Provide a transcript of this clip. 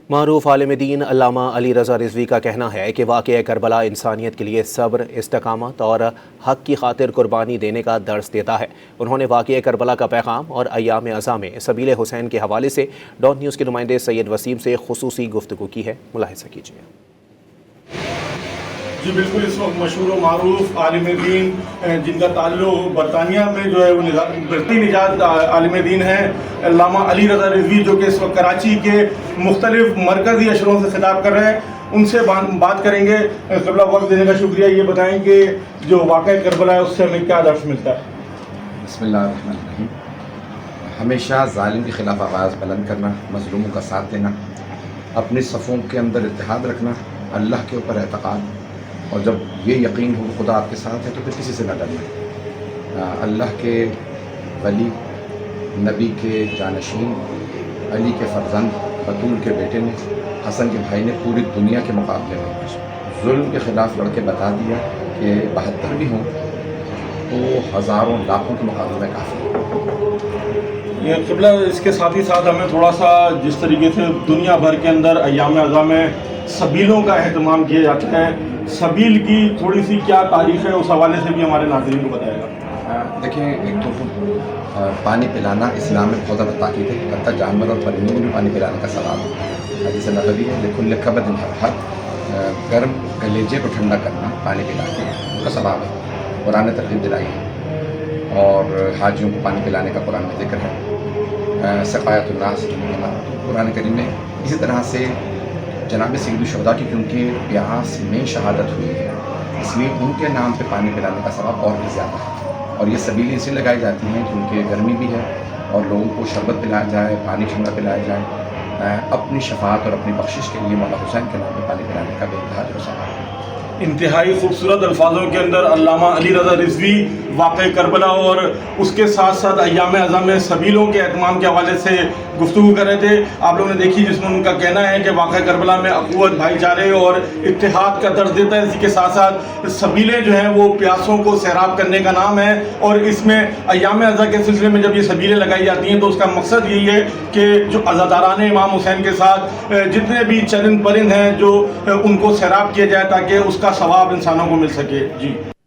معروف عالم دین علامہ علی رضا رضوی کا کہنا ہے کہ واقعہ کربلا انسانیت کے لیے صبر، استقامت اور حق کی خاطر قربانی دینے کا درس دیتا ہے۔ انہوں نے واقعہ کربلا کا پیغام اور ایام عزا میں سبیل حسین کے حوالے سے ڈان نیوز کے نمائندے سید وسیم سے خصوصی گفتگو کی ہے، ملاحظہ کیجیے۔ جی بالکل، اس وقت مشہور و معروف عالم دین جن کا تعلق برطانیہ میں جو ہے وہ برطانوی نژاد عالم دین ہیں علامہ علی رضا رضوی، جو کہ اس وقت کراچی کے مختلف مرکزی اشروں سے خطاب کر رہے ہیں، ان سے بات کریں گے۔ قبلہ وقت دینے کا شکریہ۔ یہ بتائیں کہ جو واقعہ کربلا ہے اس سے ہمیں کیا درس ملتا ہے؟ بسم اللہ الرحمن الرحیم۔ ہمیشہ ظالم کے خلاف آواز بلند کرنا، مظلوموں کا ساتھ دینا، اپنی صفوں کے اندر اتحاد رکھنا، اللہ کے اوپر اعتقاد، اور جب یہ یقین ہو خدا آپ کے ساتھ ہے تو پھر کسی سے نہ ڈرنا۔ اللہ کے ولی، نبی کے جانشین، علی کے فرزند، بطول کے بیٹے نے، حسن کے بھائی نے پوری دنیا کے مقابلے میں ظلم کے خلاف لڑ کے بتا دیا کہ 72 بھی ہوں تو ہزاروں لاکھوں کے مقابلے میں کافی ہے۔ یہ قبلہ، اس کے ساتھ ہی ساتھ ہمیں تھوڑا سا جس طریقے سے دنیا بھر کے اندر ایام عزا میں سبیلوں کا اہتمام کیا جاتا ہے، سبیل کی تھوڑی سی کیا تاریخ ہے، اس حوالے سے بھی ہمارے ناظرین کو بتائے گا۔ دیکھیں، ایک تو پانی پلانا اسلام میں بہت زیادہ تاکید ہے، حتیٰ جانور اور پرندوں کو بھی پانی پلانے کا ثواب ہے۔ حدیث نبوی ہے، لکل کبد حق، گرم کلیجے کو ٹھنڈا کرنا پانی پلا کے ان کا ثواب ہے۔ قرآن نے ترغیب دلائی ہے، اور حاجیوں کو پانی پلانے کا قرآن میں ذکر ہے، سقایت الناس قرآن کریم میں۔ اسی طرح سے جناب سید الشہداء کی کیونکہ پیاس میں شہادت ہوئی ہے، اس لیے ان کے نام پہ پانی پلانے کا ثواب اور بھی زیادہ ہے۔ اور یہ سبیلیں اس لیے لگائی جاتی ہیں کیونکہ گرمی بھی ہے اور لوگوں کو شربت پلایا جائے، پانی ٹھنڈا پلایا جائے، اپنی شفاعت اور اپنی بخشش کے لیے مولا حسین کے نام پہ پانی پلانے کا بے انتہا جو ثواب ہے۔ انتہائی خوبصورت الفاظوں کے اندر علامہ علی رضا رضوی واقعہ کربلا اور اس کے ساتھ ساتھ ایام عزا میں سبیلوں کے اہتمام کے حوالے سے گفتگو کر رہے تھے۔ آپ لوگوں نے دیکھی، جس میں ان کا کہنا ہے کہ واقعہ کربلا میں اخوت، بھائی چارے اور اتحاد کا درس دیتا ہے۔ اسی کے ساتھ ساتھ سبیلیں جو ہیں وہ پیاسوں کو سیراب کرنے کا نام ہے، اور اس میں ایام عزا کے سلسلے میں جب یہ سبیلیں لگائی جاتی ہیں تو اس کا مقصد یہی ہے کہ جو عزاداران امام حسین کے ساتھ جتنے بھی چرند پرند ہیں جو ان کو سیراب کیا جائے تاکہ اس کا ثواب انسانوں کو مل سکے۔ جی